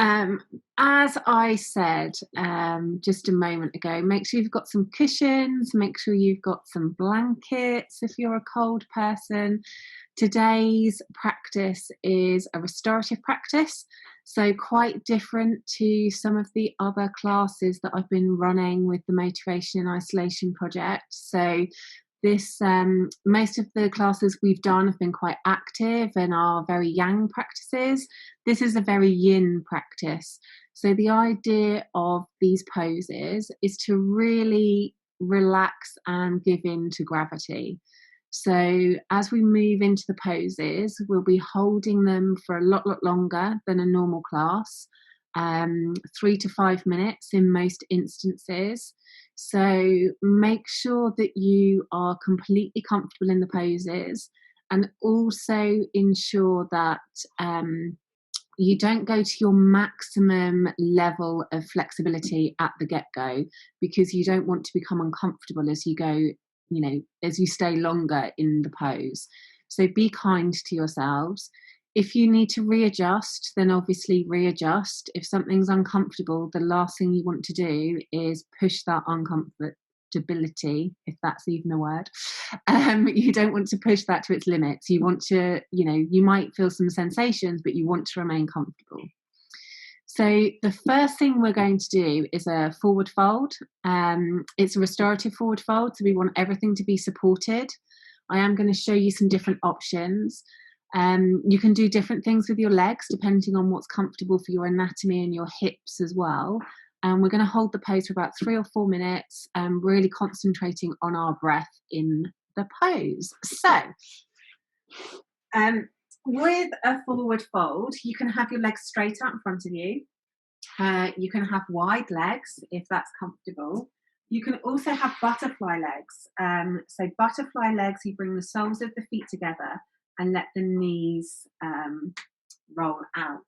Um, as I said just a moment ago, make sure you've got some cushions, make sure you've got some blankets if you're a cold person. Today's practice is a restorative practice, so quite different to some of the other classes that I've been running with the Motivation and Isolation Project. So this most of the classes we've done have been quite active and are very yang practices. This is a very yin practice. So the idea of these poses is to really relax and give in to gravity. So as we move into the poses, we'll be holding them for a lot longer than a normal class, 3 to 5 minutes in most instances. So make sure that you are completely comfortable in the poses, and also ensure that you don't go to your maximum level of flexibility at the get-go, because you don't want to become uncomfortable as you go, as you stay longer in the pose. So be kind to yourselves. If you need to readjust, then obviously readjust. If something's uncomfortable, the last thing you want to do is push that uncomfortability, if that's even a word. You don't want to push that to its limits. You want to, you might feel some sensations, but you want to remain comfortable. So the first thing we're going to do is a forward fold. It's a restorative forward fold, so we want everything to be supported. I am going to show you some different options. You can do different things with your legs depending on what's comfortable for your anatomy and your hips as well. And we're going to hold the pose for about 3 or 4 minutes, really concentrating on our breath in the pose. So, with a forward fold, you can have your legs straight out in front of you. You can have wide legs if that's comfortable. You can also have butterfly legs. So butterfly legs, you bring the soles of the feet together and let the knees roll out.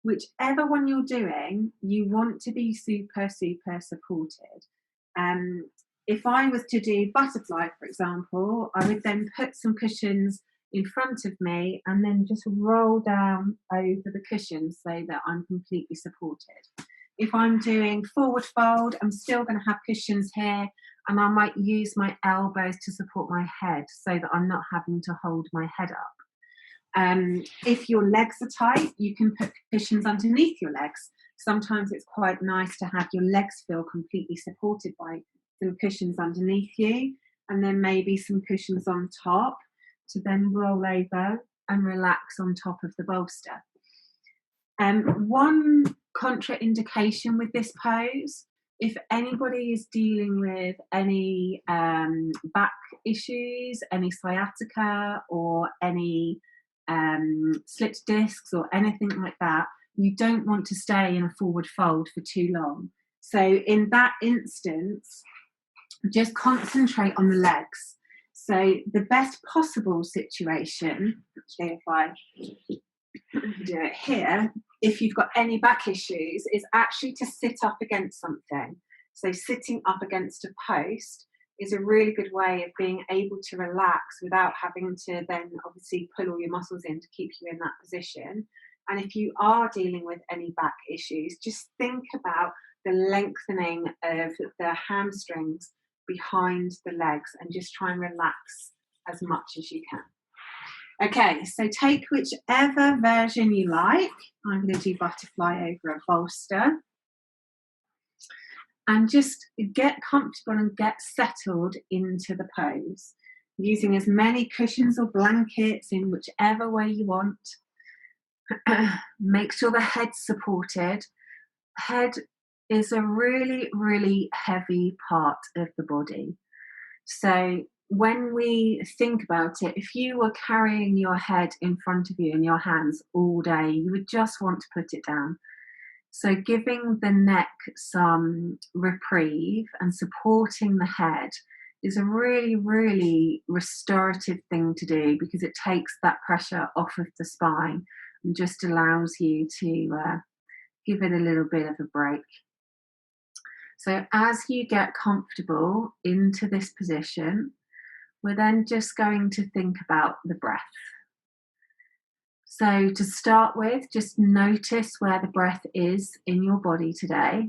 Whichever one you're doing, you want to be super supported. If I was to do butterfly, for example, I would then put some cushions in front of me and then just roll down over the cushions so that I'm completely supported. If I'm doing forward fold, I'm still going to have cushions here, and I might use my elbows to support my head so that I'm not having to hold my head up. If your legs are tight, you can put cushions underneath your legs. Sometimes it's quite nice to have your legs feel completely supported by some cushions underneath you, and then maybe some cushions on top to then roll over and relax on top of the bolster. One contraindication with this pose, if anybody is dealing with any back issues, any sciatica or any slipped discs or anything like that, you don't want to stay in a forward fold for too long. So in that instance, just concentrate on the legs. So the best possible situation, actually if I do it here, if you've got any back issues, is actually to sit up against something. So sitting up against a post is a really good way of being able to relax without having to then obviously pull all your muscles in to keep you in that position. And if you are dealing with any back issues, just think about the lengthening of the hamstrings behind the legs and just try and relax as much as you can. Okay, so take whichever version you like. I'm going to do butterfly over a bolster. And just get comfortable and get settled into the pose, using as many cushions or blankets in whichever way you want. Make sure the head's supported. Head is a really, really heavy part of the body. So when we think about it, if you were carrying your head in front of you in your hands all day, you would just want to put it down. So giving the neck some reprieve and supporting the head is a really, really restorative thing to do, because it takes that pressure off of the spine and just allows you to give it a little bit of a break. So as you get comfortable into this position, we're then just going to think about the breath. So to start with, just notice where the breath is in your body today.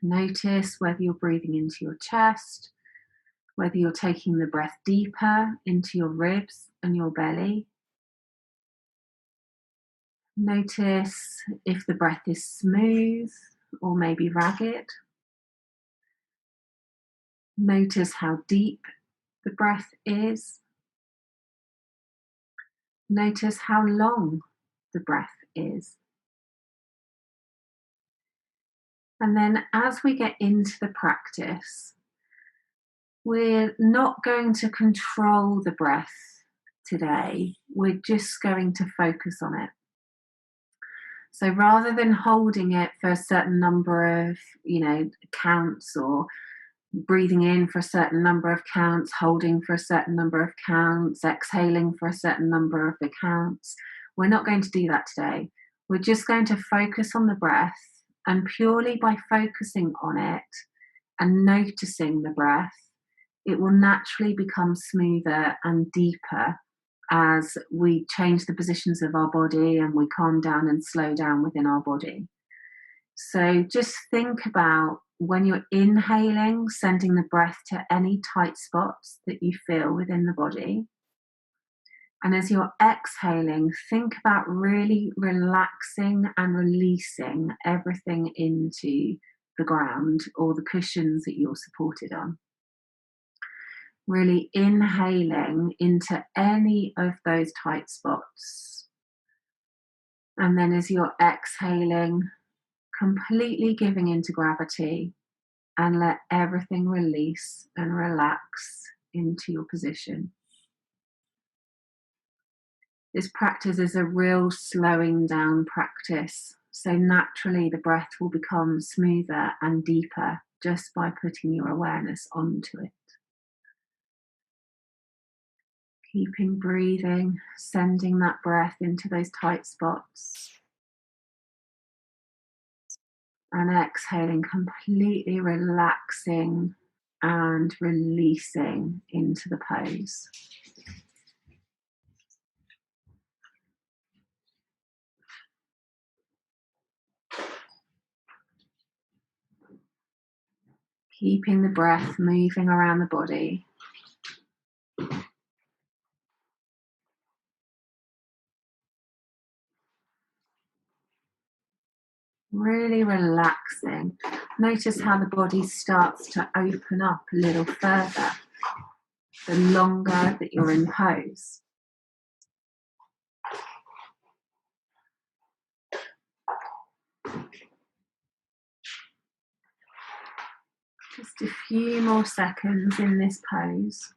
Notice whether you're breathing into your chest, whether you're taking the breath deeper into your ribs and your belly. Notice if the breath is smooth or maybe ragged. Notice how deep the breath is. Notice how long the breath is. And then as we get into the practice, we're not going to control the breath today. We're just going to focus on it. So rather than holding it for a certain number of, counts, or breathing in for a certain number of counts, holding for a certain number of counts, exhaling for a certain number of the counts, we're not going to do that today. We're just going to focus on the breath, and purely by focusing on it and noticing the breath, it will naturally become smoother and deeper as we change the positions of our body and we calm down and slow down within our body. So just think about when you're inhaling, sending the breath to any tight spots that you feel within the body. And as you're exhaling, think about really relaxing and releasing everything into the ground or the cushions that you're supported on. Really inhaling into any of those tight spots. And then as you're exhaling, completely giving into gravity, and let everything release and relax into your position. This practice is a real slowing down practice. So naturally the breath will become smoother and deeper just by putting your awareness onto it. Keeping breathing, sending that breath into those tight spots. And exhaling, completely relaxing and releasing into the pose. Keeping the breath moving around the body. Really relaxing. Notice how the body starts to open up a little further the longer that you're in pose. Just a few more seconds in this pose.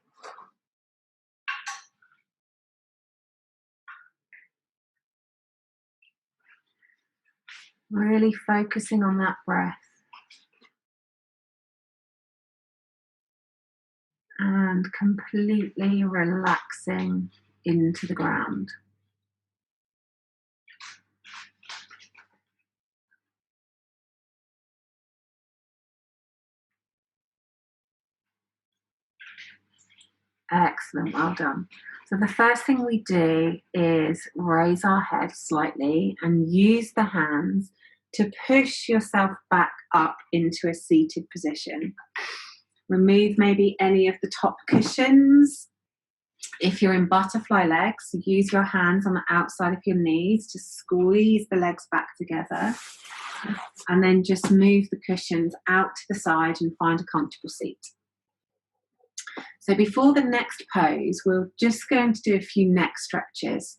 Really focusing on that breath. And completely relaxing into the ground. Excellent, well done. So the first thing we do is raise our head slightly and use the hands to push yourself back up into a seated position. Remove maybe any of the top cushions. If you're in butterfly legs, use your hands on the outside of your knees to squeeze the legs back together. And then just move the cushions out to the side and find a comfortable seat. So before the next pose, we're just going to do a few neck stretches.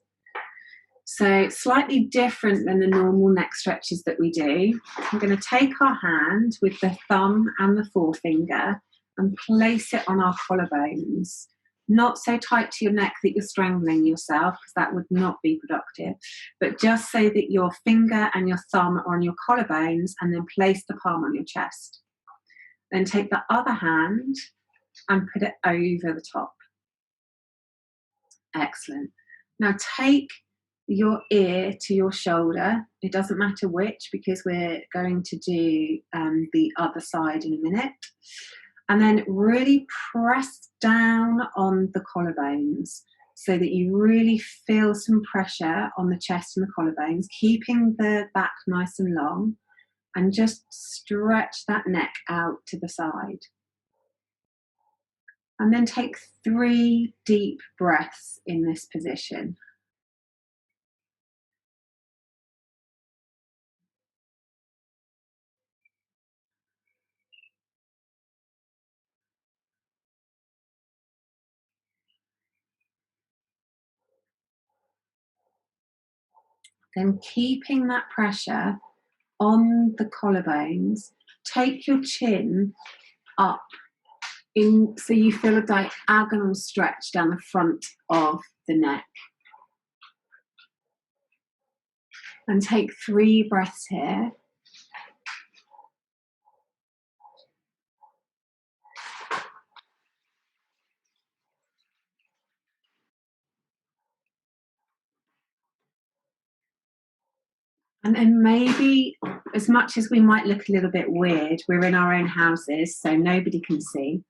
So slightly different than the normal neck stretches that we do. We're going to take our hand with the thumb and the forefinger and place it on our collarbones. Not so tight to your neck that you're strangling yourself, because that would not be productive, but just so that your finger and your thumb are on your collarbones, and then place the palm on your chest. Then take the other hand and put it over the top. Excellent. Now take your ear to your shoulder. It doesn't matter which, because we're going to do the other side in a minute. And then really press down on the collarbones. so that you really feel some pressure on the chest and the collarbones, keeping the back nice and long, and just stretch that neck out to the side. And then take 3 deep breaths in this position. Then keeping that pressure on the collarbones, take your chin up in so you feel a diagonal stretch down the front of the neck. And take 3 breaths here. And then maybe, as much as we might look a little bit weird, we're in our own houses, so nobody can see.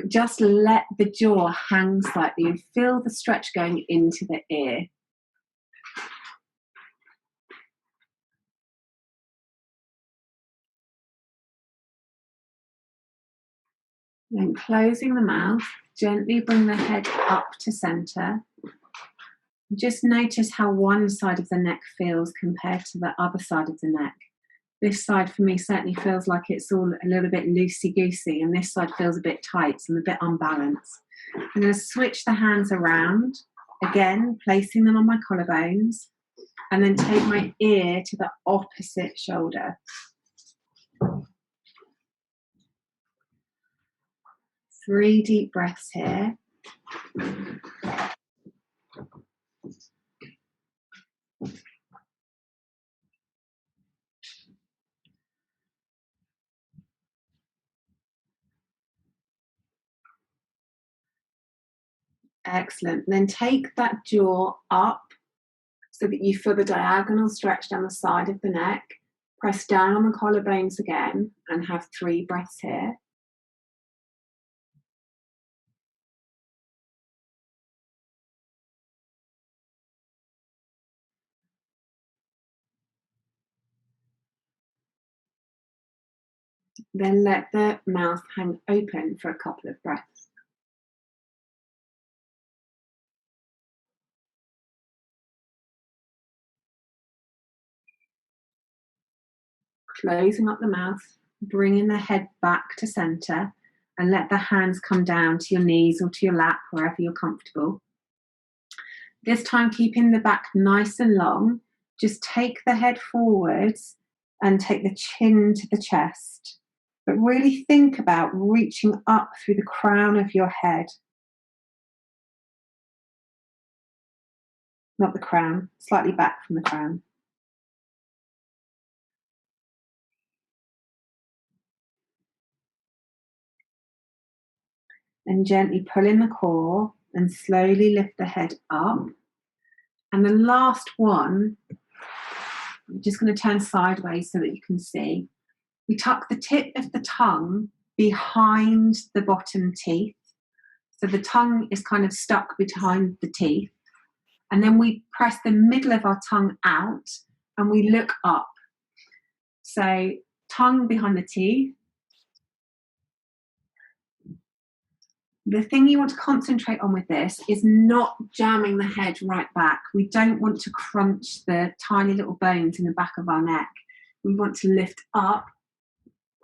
Just let the jaw hang slightly and feel the stretch going into the ear. Then closing the mouth, gently bring the head up to center. Just notice how one side of the neck feels compared to the other side of the neck. This side for me certainly feels like it's all a little bit loosey-goosey, and this side feels a bit tight and a bit unbalanced. I'm going to switch the hands around, again placing them on my collarbones, and then take my ear to the opposite shoulder. 3 deep breaths here. Excellent. Then take that jaw up so that you feel the diagonal stretch down the side of the neck. Press down on the collarbones again and have 3 breaths here. Then let the mouth hang open for a couple of breaths. Closing up the mouth, bringing the head back to center, and let the hands come down to your knees or to your lap, wherever you're comfortable. This time, keeping the back nice and long, just take the head forwards and take the chin to the chest. But really think about reaching up through the crown of your head. Not the crown, slightly back from the crown. And gently pull in the core and slowly lift the head up. And the last one, I'm just going to turn sideways so that you can see. We tuck the tip of the tongue behind the bottom teeth. So the tongue is kind of stuck behind the teeth. And then we press the middle of our tongue out and we look up. So tongue behind the teeth. The thing you want to concentrate on with this is not jamming the head right back. We don't want to crunch the tiny little bones in the back of our neck. We want to lift up,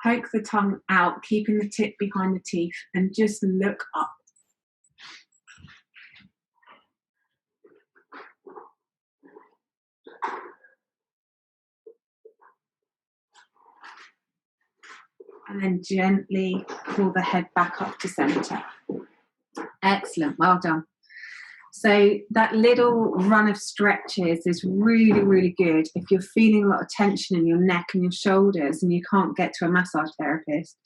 poke the tongue out, keeping the tip behind the teeth, and just look up. And then gently pull the head back up to center. Excellent, well done. So that little run of stretches is really, really good if you're feeling a lot of tension in your neck and your shoulders and you can't get to a massage therapist,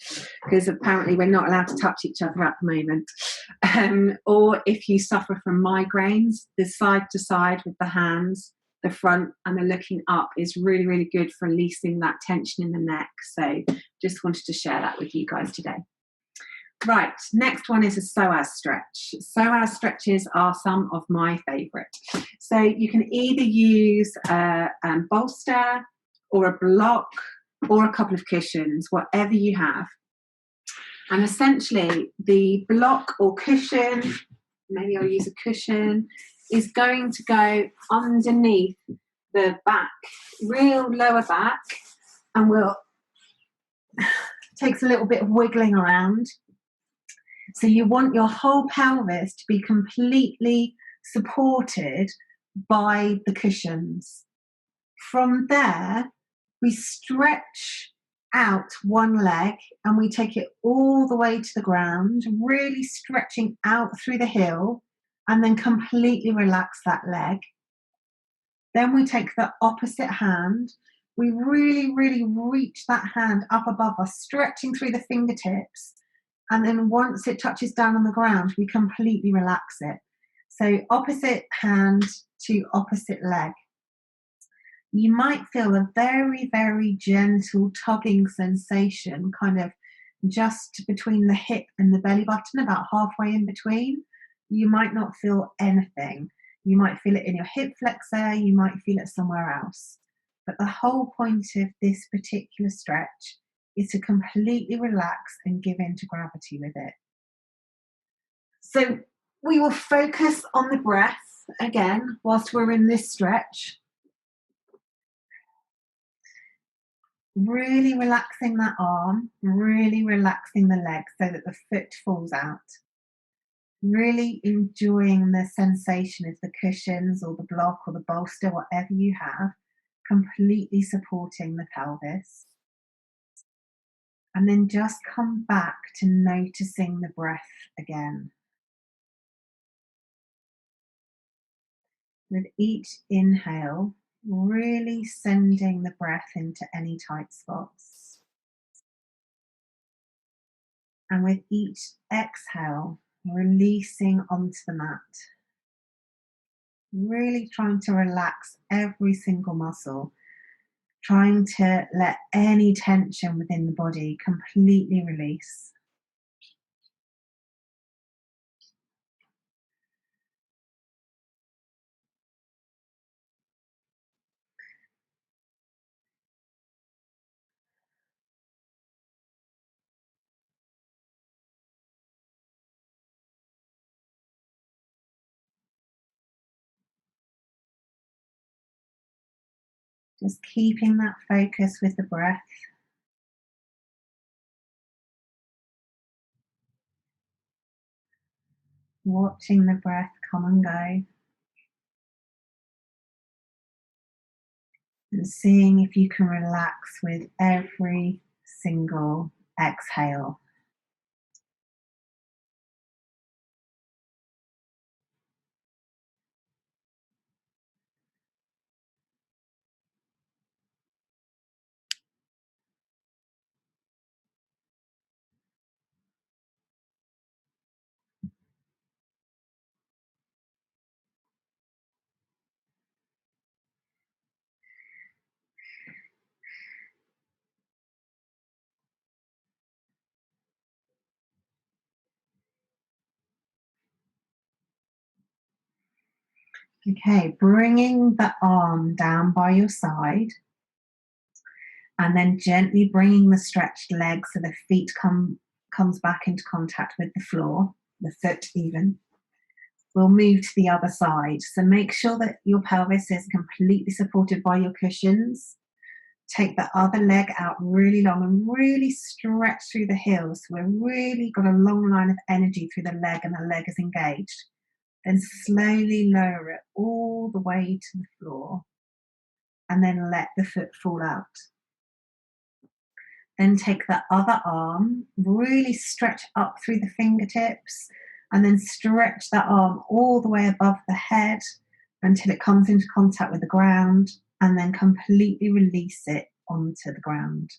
because apparently we're not allowed to touch each other at the moment. Or if you suffer from migraines, the side to side with the hands, the front and the looking up is really, really good for releasing that tension in the neck. So just wanted to share that with you guys today. Right, next one is a psoas stretch. Psoas stretches are some of my favourite. So you can either use a bolster or a block or a couple of cushions, whatever you have. And essentially, the block or cushion, maybe I'll use a cushion, is going to go underneath the back, real lower back, and takes a little bit of wiggling around. So you want your whole pelvis to be completely supported by the cushions. From there, we stretch out one leg and we take it all the way to the ground, really stretching out through the heel, and then completely relax that leg. Then we take the opposite hand. We really, really reach that hand up above us, stretching through the fingertips. And then once it touches down on the ground, we completely relax it. So opposite hand to opposite leg. You might feel a very, very gentle tugging sensation, kind of just between the hip and the belly button, about halfway in between. You might not feel anything. You might feel it in your hip flexor, you might feel it somewhere else. But the whole point of this particular stretch is to completely relax and give in to gravity with it. So we will focus on the breath again whilst we're in this stretch. Really relaxing that arm, really relaxing the leg so that the foot falls out. Really enjoying the sensation of the cushions or the block or the bolster, whatever you have, completely supporting the pelvis. And then just come back to noticing the breath again. With each inhale, really sending the breath into any tight spots. And with each exhale, releasing onto the mat. Really trying to relax every single muscle, trying to let any tension within the body completely release. Just keeping that focus with the breath. Watching the breath come and go. And seeing if you can relax with every single exhale. Okay, bringing the arm down by your side and then gently bringing the stretched leg so the feet comes back into contact with the floor, the foot even. We'll move to the other side. So make sure that your pelvis is completely supported by your cushions. Take the other leg out really long and really stretch through the heels. So we've really got a long line of energy through the leg and the leg is engaged. Then slowly lower it all the way to the floor and then let the foot fall out. Then take the other arm, really stretch up through the fingertips and then stretch that arm all the way above the head until it comes into contact with the ground and then completely release it onto the ground.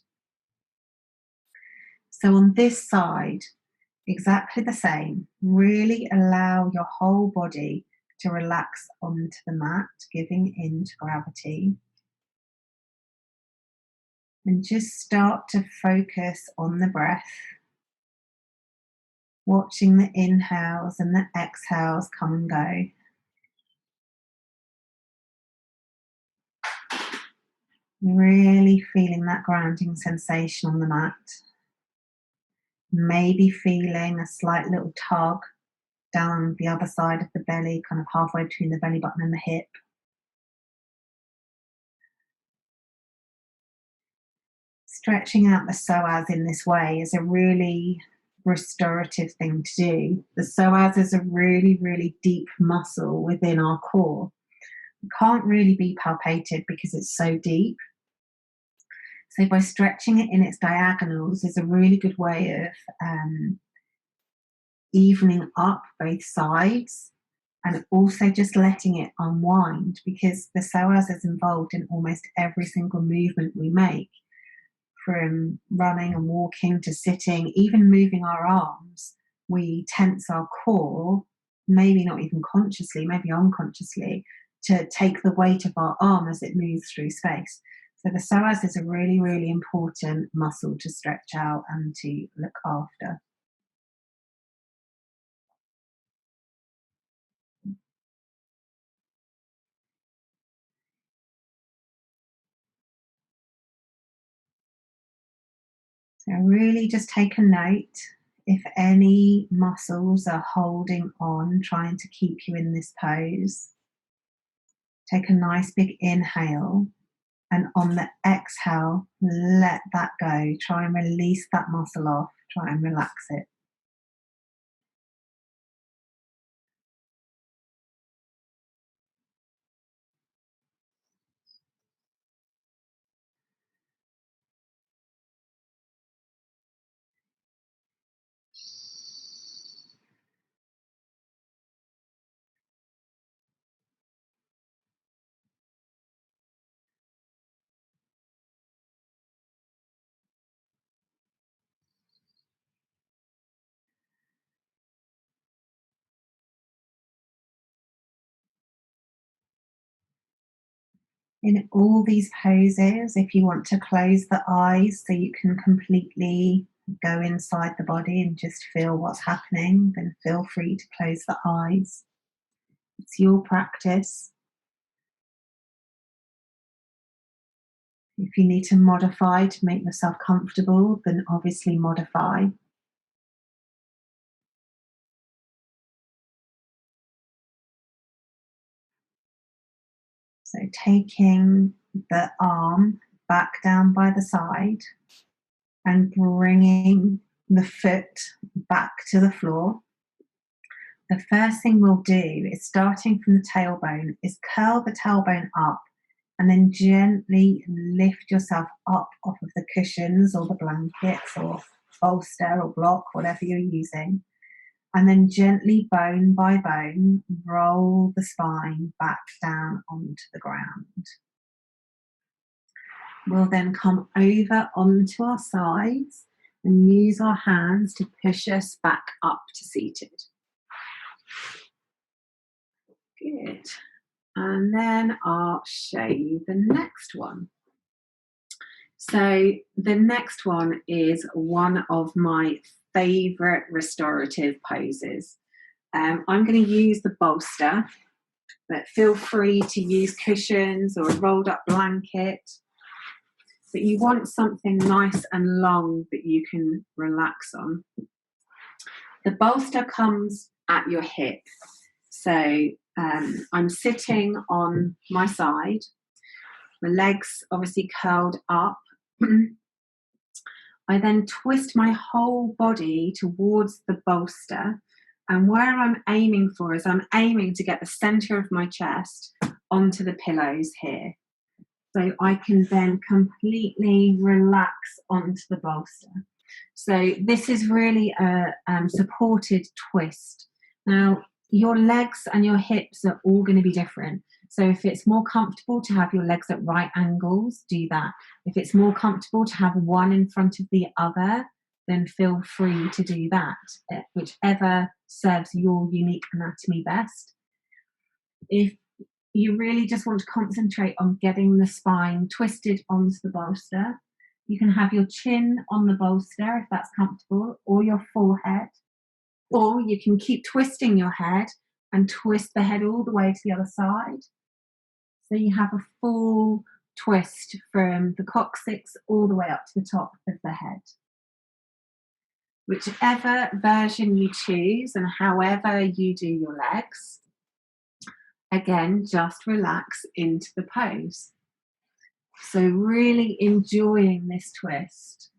So on this side, exactly the same. Really allow your whole body to relax onto the mat, giving in to gravity. And just start to focus on the breath. watching the inhales and the exhales come and go. Really feeling that grounding sensation on the mat. Maybe feeling a slight little tug down the other side of the belly, kind of halfway between the belly button and the hip. Stretching out the psoas in this way is a really restorative thing to do. The psoas is a really, really deep muscle within our core. It can't really be palpated because it's so deep. So by stretching it in its diagonals is a really good way of evening up both sides and also just letting it unwind, because the psoas is involved in almost every single movement we make, from running and walking to sitting, even moving our arms. We tense our core, maybe not even consciously, maybe unconsciously, to take the weight of our arm as it moves through space. So the psoas is a really, really important muscle to stretch out and to look after. So really just take a note if any muscles are holding on, trying to keep you in this pose. Take a nice big inhale, and on the exhale, let that go. Try and release that muscle off. Try and relax it. In all these poses, if you want to close the eyes so you can completely go inside the body and just feel what's happening, then feel free to close the eyes. It's your practice. If you need to modify to make yourself comfortable, then obviously modify. So taking the arm back down by the side and bringing the foot back to the floor. The first thing we'll do is, starting from the tailbone, is curl the tailbone up and then gently lift yourself up off of the cushions or the blankets or bolster or block, whatever you're using. And then gently, bone by bone, roll the spine back down onto the ground. We'll then come over onto our sides and use our hands to push us back up to seated. Good. And then I'll show you the next one. So the next one is one of my favorite restorative poses. I'm going to use the bolster, but feel free to use cushions or a rolled up blanket. But you want something nice and long that you can relax on. The bolster comes at your hip. So I'm sitting on my side, my legs obviously curled up. I then twist my whole body towards the bolster, and where I'm aiming for is I'm aiming to get the center of my chest onto the pillows here. So I can then completely relax onto the bolster. So this is really a supported twist. Now, your legs and your hips are all going to be different. So if it's more comfortable to have your legs at right angles, do that. If it's more comfortable to have one in front of the other, then feel free to do that, whichever serves your unique anatomy best. If you really just want to concentrate on getting the spine twisted onto the bolster, you can have your chin on the bolster if that's comfortable, or your forehead. Or you can keep twisting your head and twist the head all the way to the other side. So you have a full twist from the coccyx all the way up to the top of the head. Whichever version you choose and however you do your legs, again, just relax into the pose. So really enjoying this twist.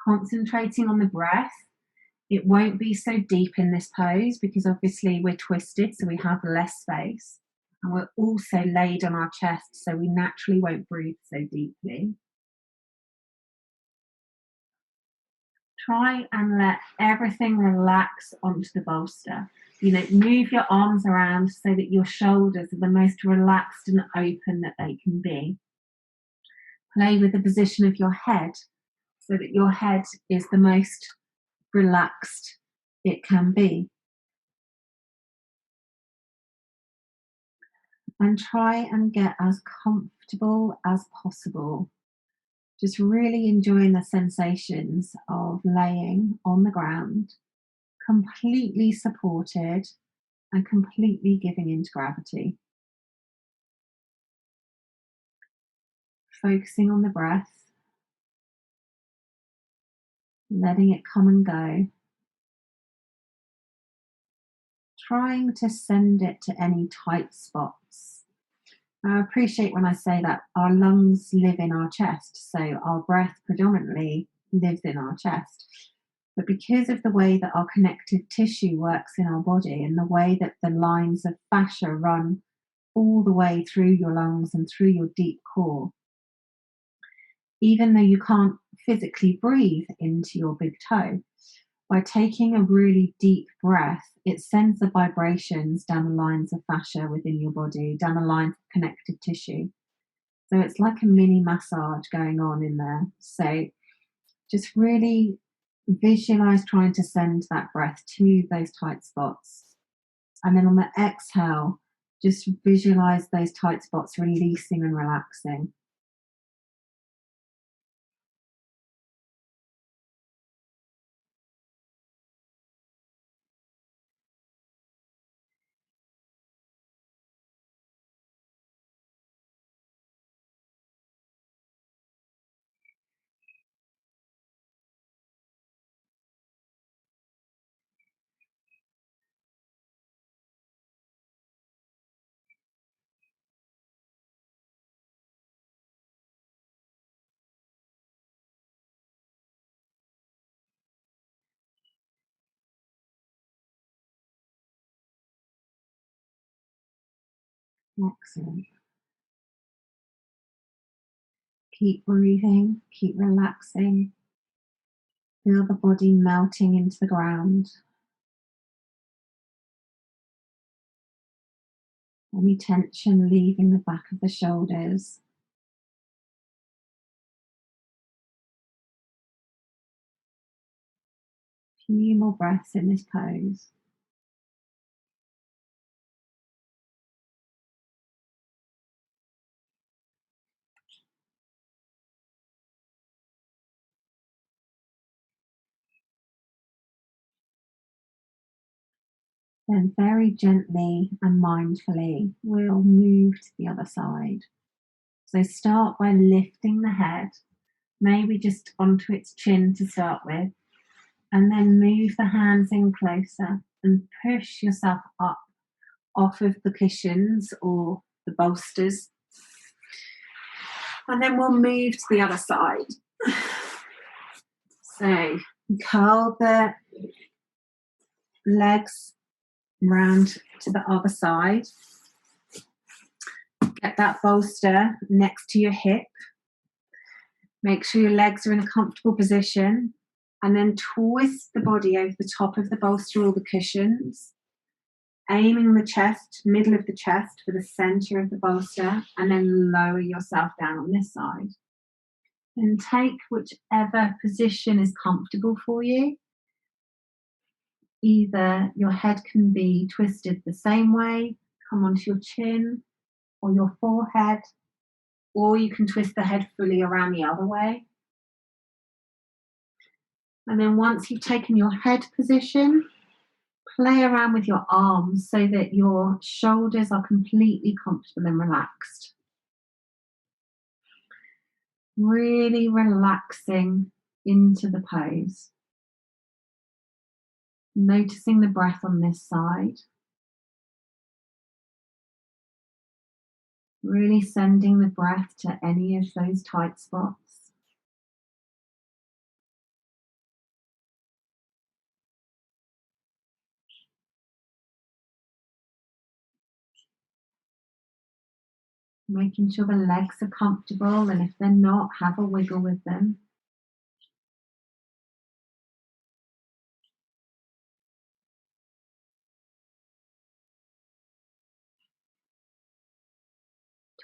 Concentrating on the breath. It won't be so deep in this pose because obviously we're twisted, so we have less space. And we're also laid on our chest, so we naturally won't breathe so deeply. Try and let everything relax onto the bolster. Move your arms around so that your shoulders are the most relaxed and open that they can be. Play with the position of your head so that your head is the most relaxed it can be. And try and get as comfortable as possible. Just really enjoying the sensations of laying on the ground, completely supported and completely giving into gravity. Focusing on the breath, letting it come and go. Trying to send it to any tight spots. I appreciate when I say that our lungs live in our chest, so our breath predominantly lives in our chest. But because of the way that our connective tissue works in our body and the way that the lines of fascia run all the way through your lungs and through your deep core, even though you can't physically breathe into your big toe, by taking a really deep breath, it sends the vibrations down the lines of fascia within your body, down the lines of connective tissue. So it's like a mini massage going on in there. So just really visualize trying to send that breath to those tight spots. And then on the exhale, just visualize those tight spots releasing and relaxing. Excellent. Keep breathing, keep relaxing. Feel the body melting into the ground. Any tension leaving the back of the shoulders. Few more breaths in this pose. Then very gently and mindfully, we'll move to the other side. So start by lifting the head, maybe just onto its chin to start with, and then move the hands in closer and push yourself up off of the cushions or the bolsters. And then we'll move to the other side. So curl the legs round to the other side. Get that bolster next to your hip. Make sure your legs are in a comfortable position. And then twist the body over the top of the bolster or the cushions, aiming the chest, middle of the chest for the center of the bolster, and then lower yourself down on this side. And take whichever position is comfortable for you. Either your head can be twisted the same way, come onto your chin or your forehead, or you can twist the head fully around the other way. And then once you've taken your head position, play around with your arms so that your shoulders are completely comfortable and relaxed. Really relaxing into the pose. Noticing the breath on this side. Really sending the breath to any of those tight spots. Making sure the legs are comfortable, and if they're not, have a wiggle with them.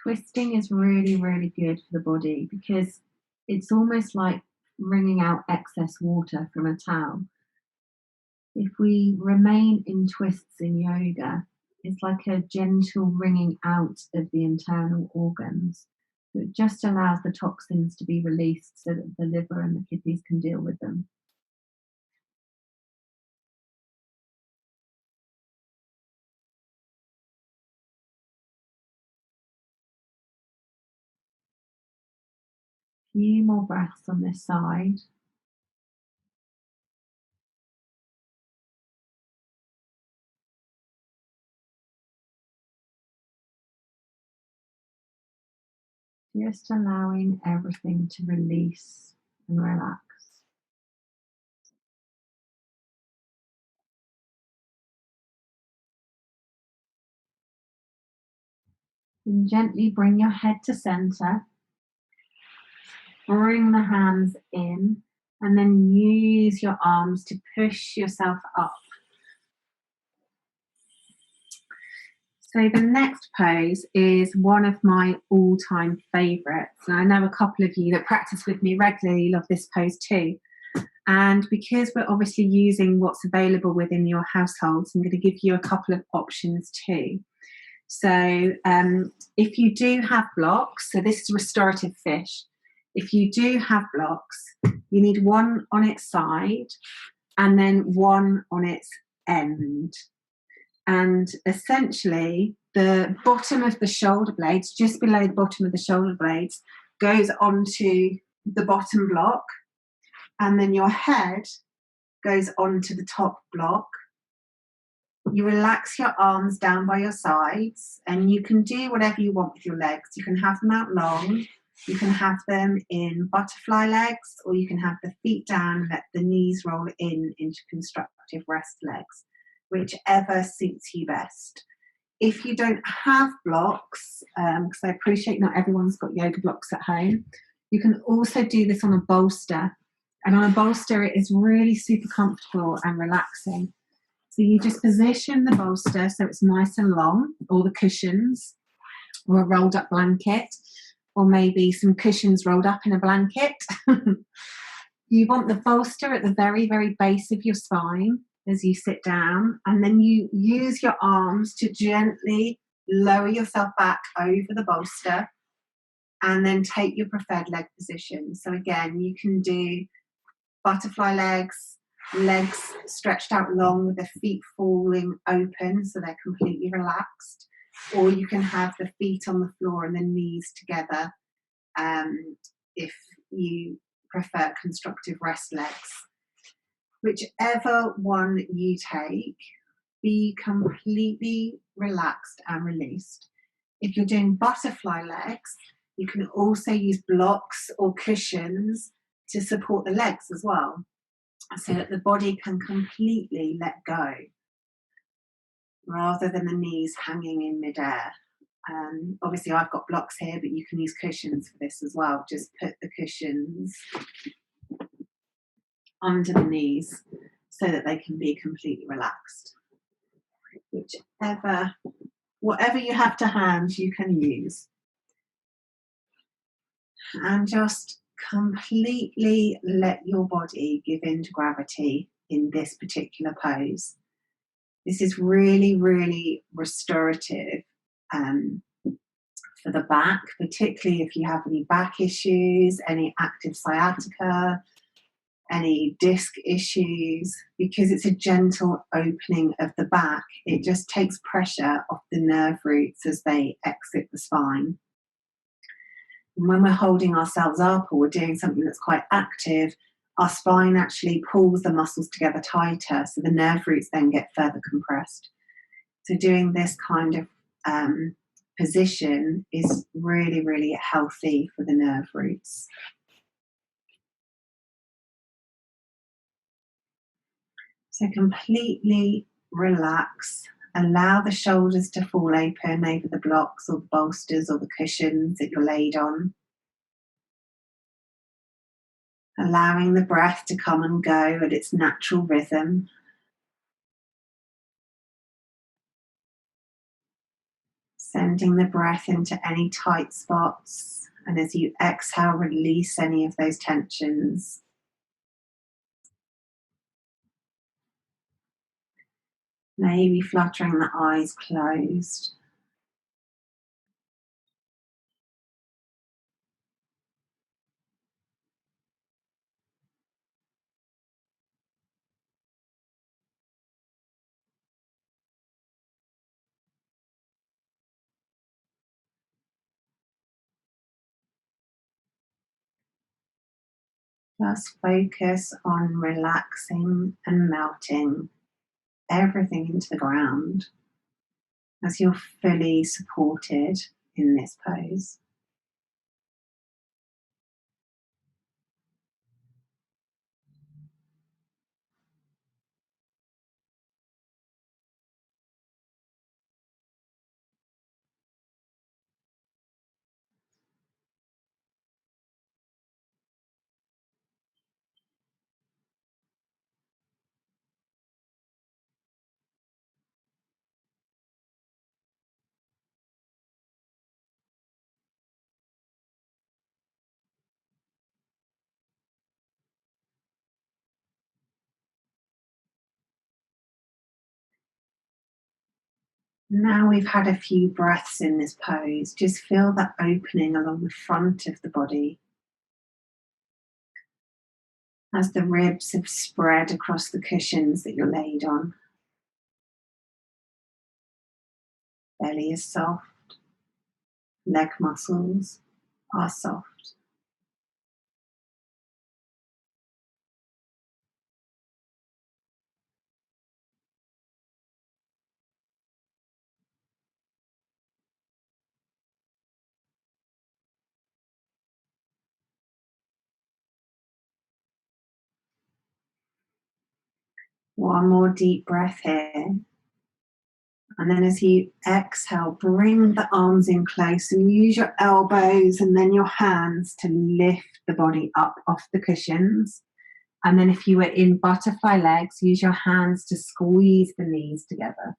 Twisting is really, really good for the body because it's almost like wringing out excess water from a towel. If we remain in twists in yoga, it's like a gentle wringing out of the internal organs. So it just allows the toxins to be released so that the liver and the kidneys can deal with them. Few more breaths on this side. Just allowing everything to release and relax. And gently bring your head to center. Bring the hands in, and then use your arms to push yourself up. So the next pose is one of my all-time favourites. And I know a couple of you that practice with me regularly love this pose too. And because we're obviously using what's available within your households, I'm going to give you a couple of options too. So if you do have blocks, so this is restorative fish. If you do have blocks, you need one on its side and then one on its end. And essentially, the bottom of the shoulder blades, just below the bottom of the shoulder blades, goes onto the bottom block, and then your head goes onto the top block. You relax your arms down by your sides, and you can do whatever you want with your legs. You can have them out long, you can have them in butterfly legs, or you can have the feet down and let the knees roll in into constructive rest legs, whichever suits you best. If you don't have blocks, because I appreciate not everyone's got yoga blocks at home, you can also do this on a bolster. And on a bolster, it is really super comfortable and relaxing. So you just position the bolster so it's nice and long, or the cushions, or a rolled up blanket, or maybe some cushions rolled up in a blanket. You want the bolster at the very, very base of your spine as you sit down, and then you use your arms to gently lower yourself back over the bolster and then take your preferred leg position. So again, you can do butterfly legs, legs stretched out long with the feet falling open so they're completely relaxed, or you can have the feet on the floor and the knees together if you prefer constructive rest legs. Whichever one you take, be completely relaxed and released. If you're doing butterfly legs, you can also use blocks or cushions to support the legs as well, so that the body can completely let go rather than the knees hanging in midair. Obviously I've got blocks here, but you can use cushions for this as well. Just put the cushions under the knees so that they can be completely relaxed. Whatever you have to hand, you can use. And just completely let your body give in to gravity in this particular pose. This is really, really restorative for the back, particularly if you have any back issues, any active sciatica, any disc issues, because it's a gentle opening of the back. It just takes pressure off the nerve roots as they exit the spine. And when we're holding ourselves up or we're doing something that's quite active, our spine actually pulls the muscles together tighter, so the nerve roots then get further compressed. So doing this kind of position is really, really healthy for the nerve roots. So completely relax. Allow the shoulders to fall open over the blocks or the bolsters or the cushions that you're laid on. Allowing the breath to come and go at its natural rhythm. Sending the breath into any tight spots. And as you exhale, release any of those tensions. Maybe fluttering the eyes closed. Just focus on relaxing and melting everything into the ground as you're fully supported in this pose. Now we've had a few breaths in this pose, just feel that opening along the front of the body as the ribs have spread across the cushions that you're laid on. Belly is soft, leg muscles are soft. One more deep breath here. And then as you exhale, bring the arms in close and use your elbows and then your hands to lift the body up off the cushions. And then if you were in butterfly legs, use your hands to squeeze the knees together.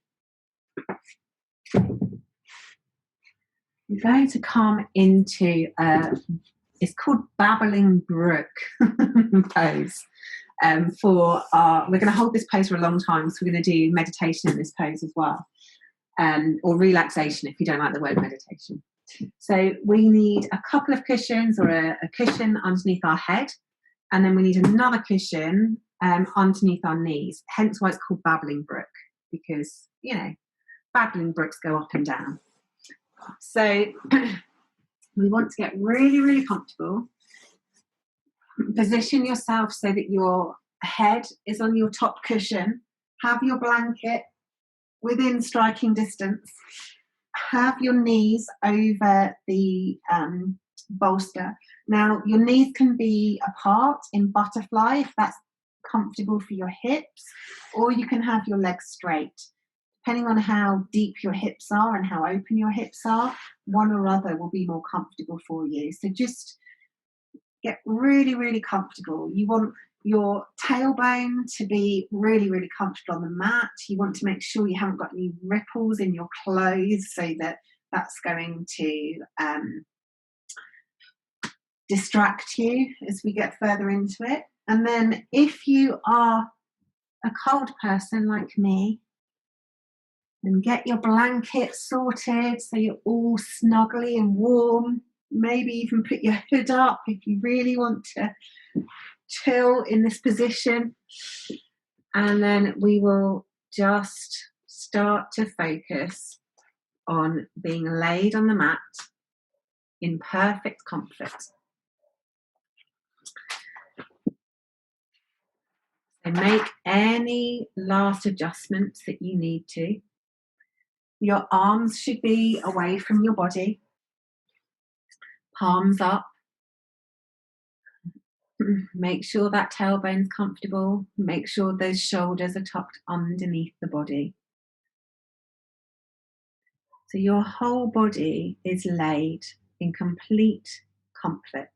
We're going to come into, it's called Babbling Brook pose. We're going to hold this pose for a long time, so we're going to do meditation in this pose as well. Or relaxation if you don't like the word meditation. So we need a couple of cushions or a cushion underneath our head, and then we need another cushion underneath our knees, hence why it's called Babbling Brook, because, you know, babbling brooks go up and down. So we want to get really, really comfortable. Position yourself so that your head is on your top cushion. Have your blanket within striking distance. Have your knees over the bolster. Now, your knees can be apart in butterfly if that's comfortable for your hips, or you can have your legs straight. Depending on how deep your hips are and how open your hips are, one or other will be more comfortable for you. So just get really, really comfortable. You want your tailbone to be really, really comfortable on the mat. You want to make sure you haven't got any ripples in your clothes, so that that's going to distract you as we get further into it. And then if you are a cold person like me, then get your blanket sorted so you're all snuggly and warm. Maybe even put your hood up if you really want to chill in this position, and then we will just start to focus on being laid on the mat in perfect comfort. So make any last adjustments that you need to. Your arms should be away from your body, palms up. Make sure that tailbone's comfortable. Make sure those shoulders are tucked underneath the body. So your whole body is laid in complete comfort.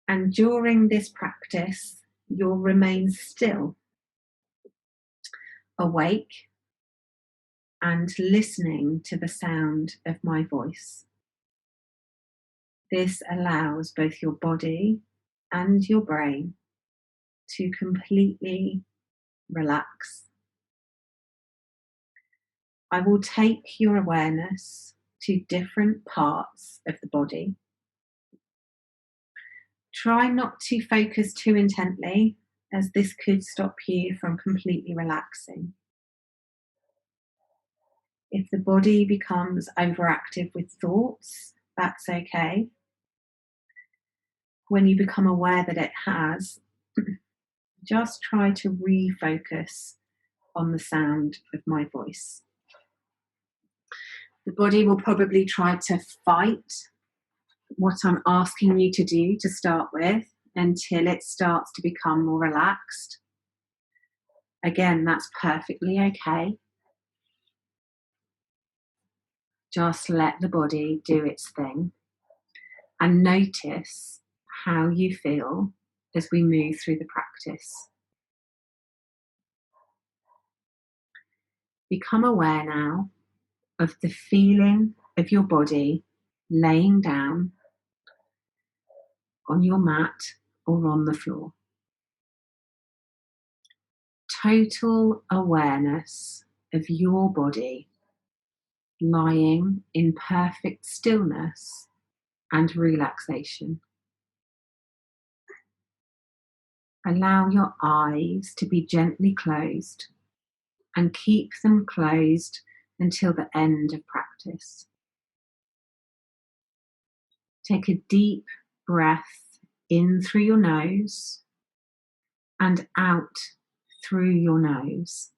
And during this practice, you'll remain still, awake, and listening to the sound of my voice. This allows both your body and your brain to completely relax. I will take your awareness to different parts of the body. Try not to focus too intently, as this could stop you from completely relaxing. If the body becomes overactive with thoughts, that's okay. When you become aware that it has, just try to refocus on the sound of my voice. The body will probably try to fight what I'm asking you to do to start with until it starts to become more relaxed. Again, that's perfectly okay. Just let the body do its thing and notice how you feel as we move through the practice. Become aware now of the feeling of your body laying down on your mat or on the floor. Total awareness of your body lying in perfect stillness and relaxation. Allow your eyes to be gently closed and keep them closed until the end of practice. Take a deep breath in through your nose and out through your nose.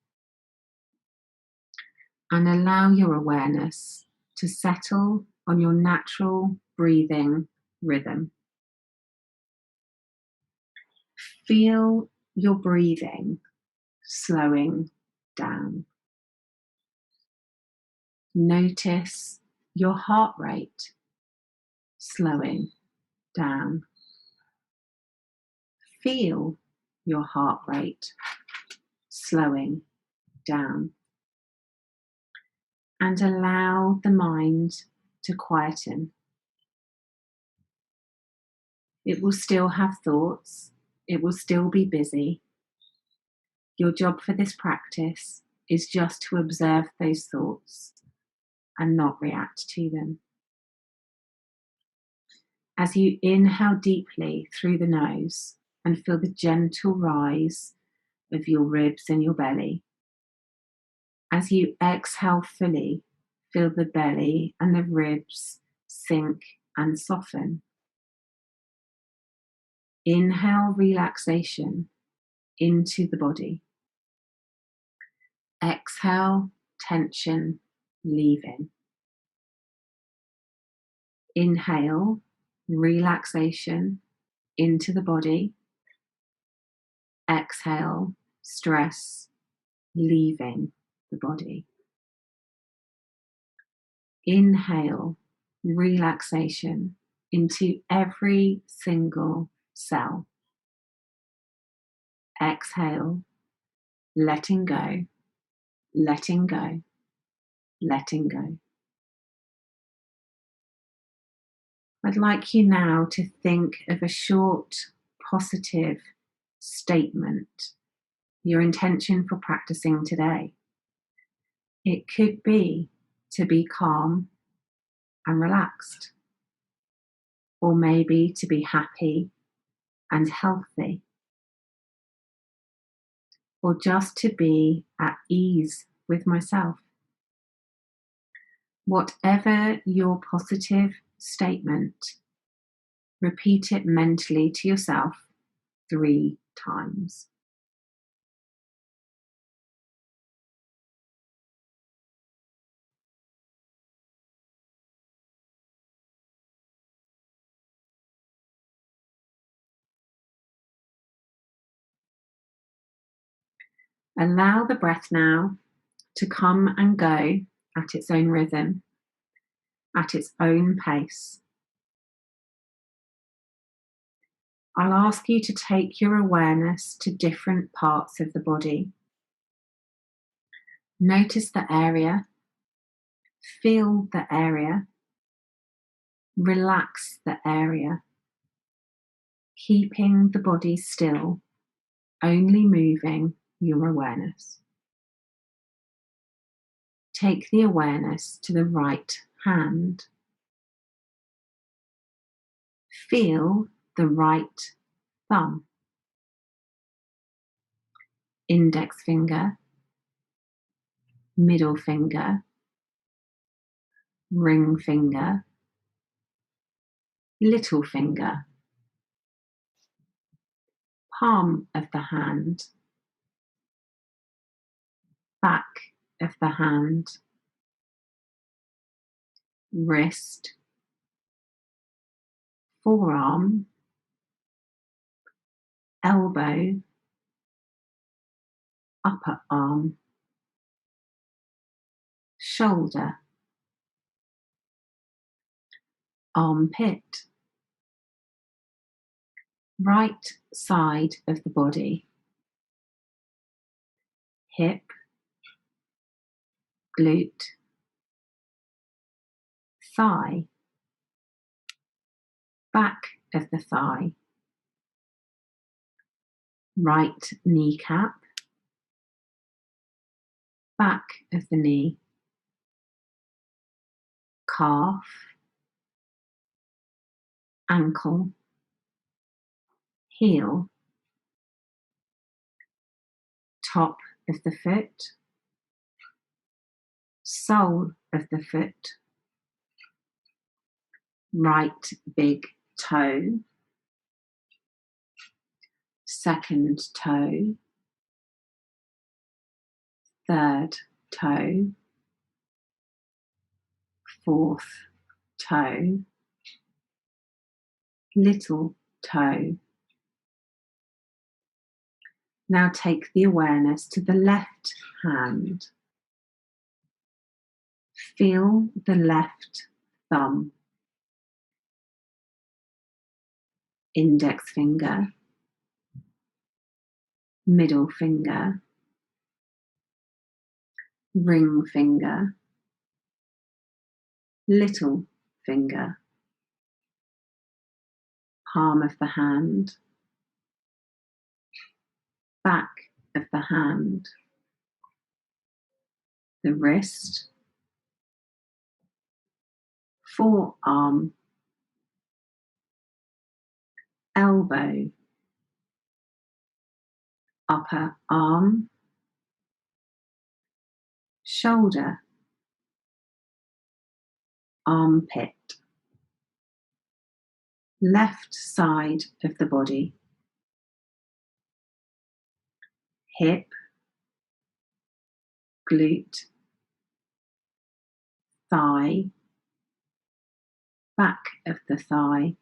And allow your awareness to settle on your natural breathing rhythm. Feel your breathing slowing down. Notice your heart rate slowing down. Feel your heart rate slowing down. And allow the mind to quieten. It will still have thoughts. It will still be busy. Your job for this practice is just to observe those thoughts and not react to them. As you inhale deeply through the nose and feel the gentle rise of your ribs and your belly, as you exhale fully, feel the belly and the ribs sink and soften. Inhale relaxation into the body. Exhale tension leaving. Inhale relaxation into the body. Exhale stress leaving the body. Inhale relaxation into every single cell. Exhale, letting go, letting go, letting go. I'd like you now to think of a short, positive statement, your intention for practicing today. It could be to be calm and relaxed, or maybe to be happy and healthy, or just to be at ease with myself. Whatever your positive statement, repeat it mentally to yourself 3 times. Allow the breath now to come and go at its own rhythm, at its own pace. I'll ask you to take your awareness to different parts of the body. Notice the area, feel the area, relax the area, keeping the body still, only moving your awareness. Take the awareness to the right hand. Feel the right thumb, index finger, middle finger, ring finger, little finger, palm of the hand, back of the hand, wrist, forearm, elbow, upper arm, shoulder, armpit, right side of the body, hip, glute, thigh, back of the thigh, right kneecap, back of the knee, calf, ankle, heel, top of the foot, sole of the foot, right big toe, second toe, third toe, fourth toe, little toe. Now take the awareness to the left hand. Feel the left thumb, index finger, middle finger, ring finger, little finger, palm of the hand, back of the hand, the wrist, forearm, elbow, upper arm, shoulder, armpit, left side of the body, hip, glute, thigh, back of the thigh,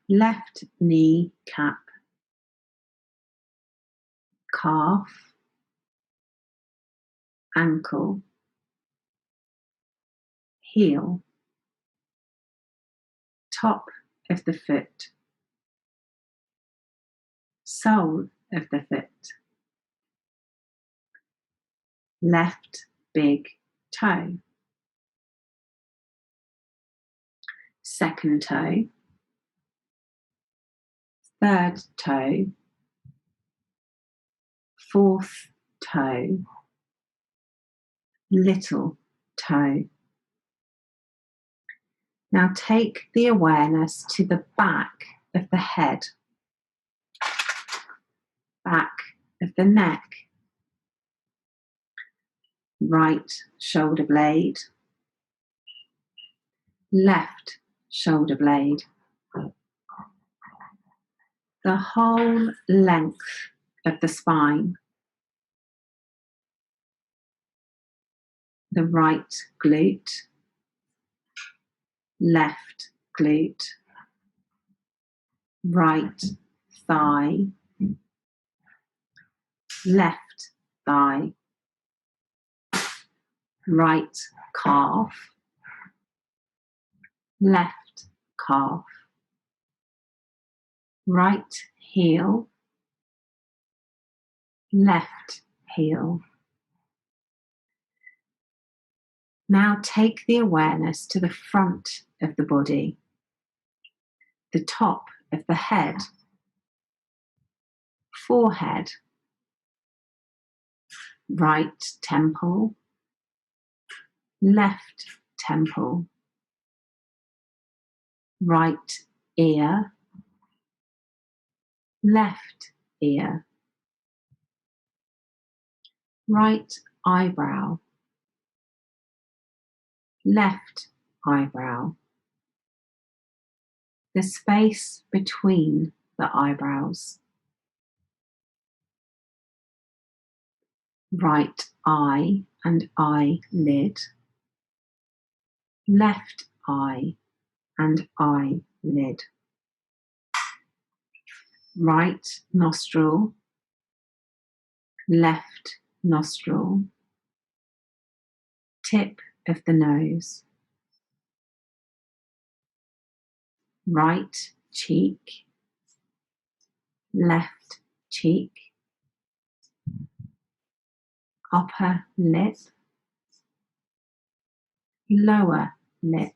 left knee cap, calf, ankle, heel, top of the foot, sole of the foot, left big toe, second toe, third toe, fourth toe, little toe. Now take the awareness to the back of the head, back of the neck, right shoulder blade, left shoulder blade, the whole length of the spine, the right glute, left glute, right thigh, left thigh, right calf, left calf, right heel, left heel. Now take the awareness to the front of the body, the top of the head, forehead, right temple, left temple, right ear, left ear, right eyebrow, left eyebrow, the space between the eyebrows, right eye and eyelid, left eye and eyelid, right nostril, left nostril, tip of the nose, right cheek, left cheek, upper lip, lower lip,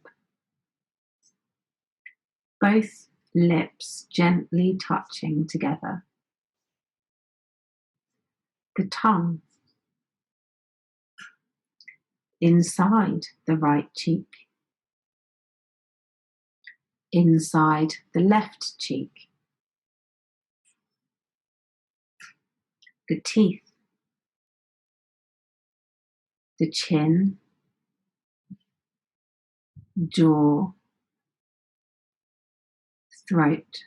both lips gently touching together, the tongue, inside the right cheek, inside the left cheek, the teeth, the chin, jaw, throat,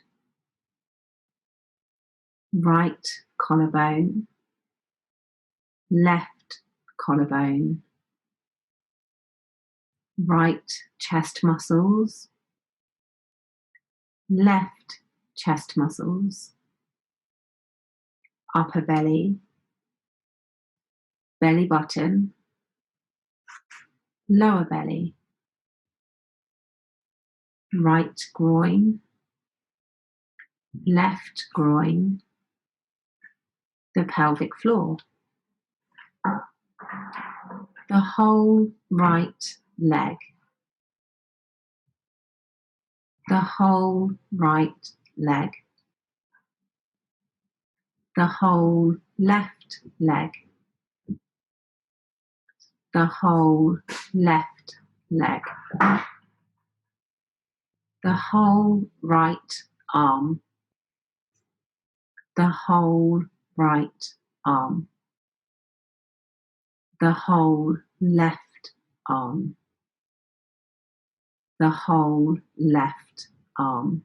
right collarbone, left collarbone, right chest muscles, left chest muscles, upper belly, belly button, lower belly, right groin, left groin, the pelvic floor, the whole right leg, the whole right leg, the whole left leg, the whole left leg, the whole right arm, the whole right arm, the whole left arm, the whole left arm,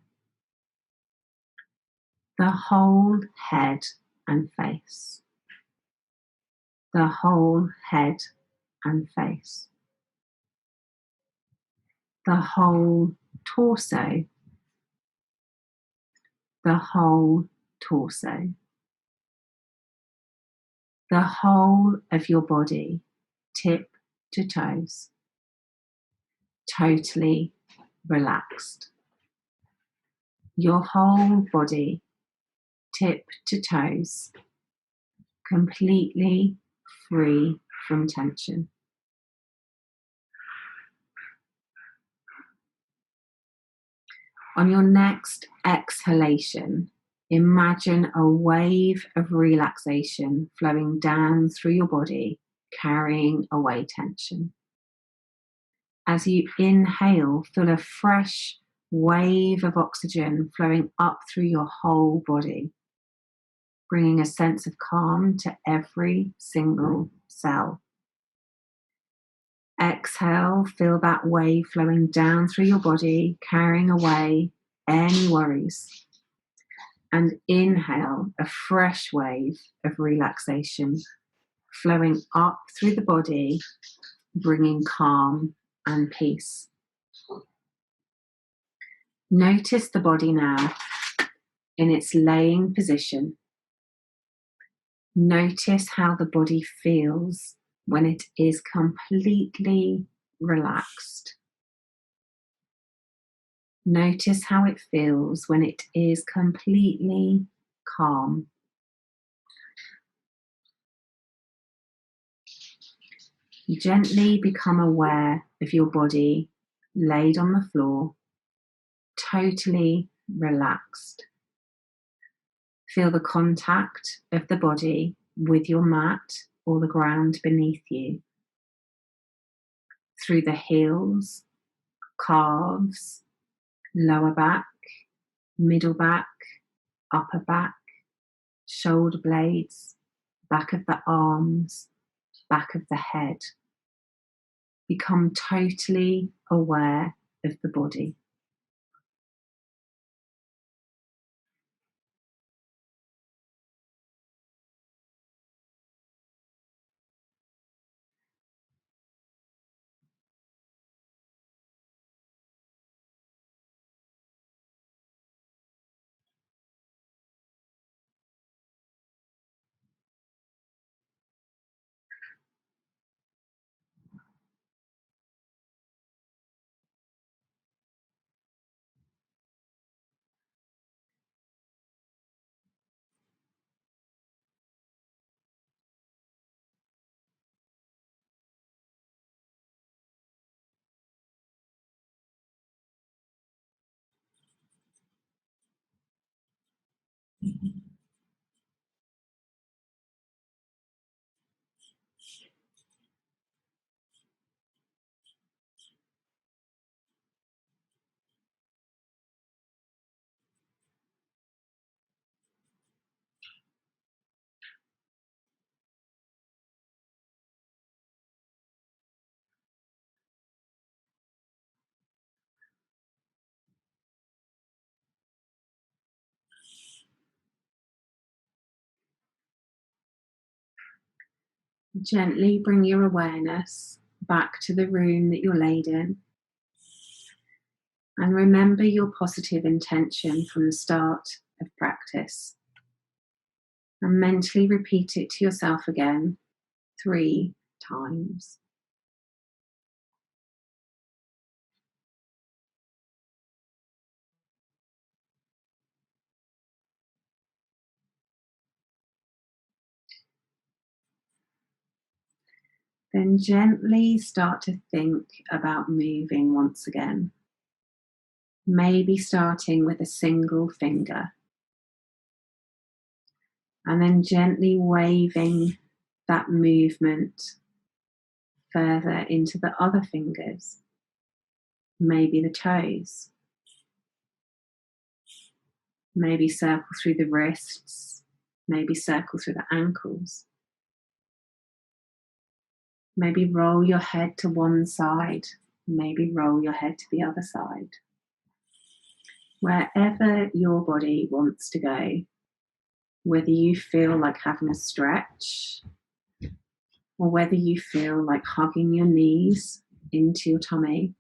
the whole head and face, the whole head and face, the whole torso, the whole torso, the whole of your body, tip to toes, totally relaxed. Your whole body, tip to toes, completely free from tension. On your next exhalation, imagine a wave of relaxation flowing down through your body, carrying away tension. As you inhale, feel a fresh wave of oxygen flowing up through your whole body, bringing a sense of calm to every single cell. Exhale, feel that wave flowing down through your body, carrying away any worries. And inhale, a fresh wave of relaxation flowing up through the body, bringing calm and peace. Notice the body now in its laying position. Notice how the body feels when it is completely relaxed. Notice how it feels when it is completely calm. Gently become aware of your body laid on the floor, totally relaxed. Feel the contact of the body with your mat or the ground beneath you. Through the heels, calves, lower back, middle back, upper back, shoulder blades, back of the arms, back of the head. Become totally aware of the body. Gently bring your awareness back to the room that you're laid in. And remember your positive intention from the start of practice. And mentally repeat it to yourself again 3 times. Then gently start to think about moving once again. Maybe starting with a single finger. And then gently waving that movement further into the other fingers. Maybe the toes. Maybe circle through the wrists. Maybe circle through the ankles. Maybe roll your head to one side. Maybe roll your head to the other side. Wherever your body wants to go, whether you feel like having a stretch or whether you feel like hugging your knees into your tummy,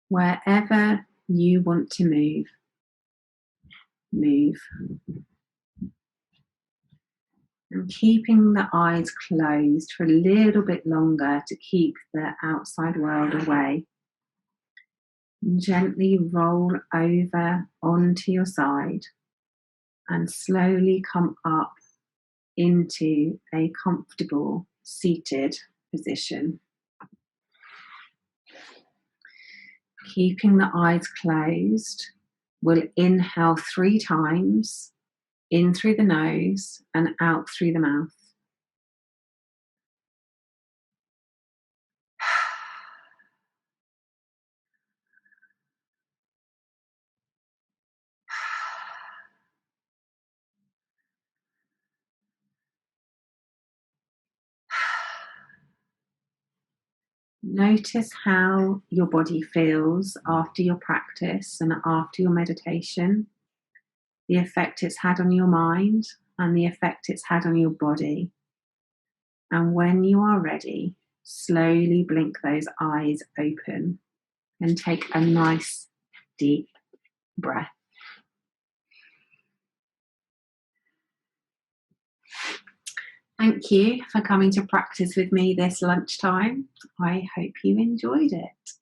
wherever you want to move, move. And keeping the eyes closed for a little bit longer to keep the outside world away. And gently roll over onto your side and slowly come up into a comfortable seated position. Keeping the eyes closed, we'll inhale 3 times, in through the nose and out through the mouth. Notice how your body feels after your practice and after your meditation, the effect it's had on your mind and the effect it's had on your body. And when you are ready, slowly blink those eyes open and take a nice deep breath. Thank you for coming to practice with me this lunchtime. I hope you enjoyed it.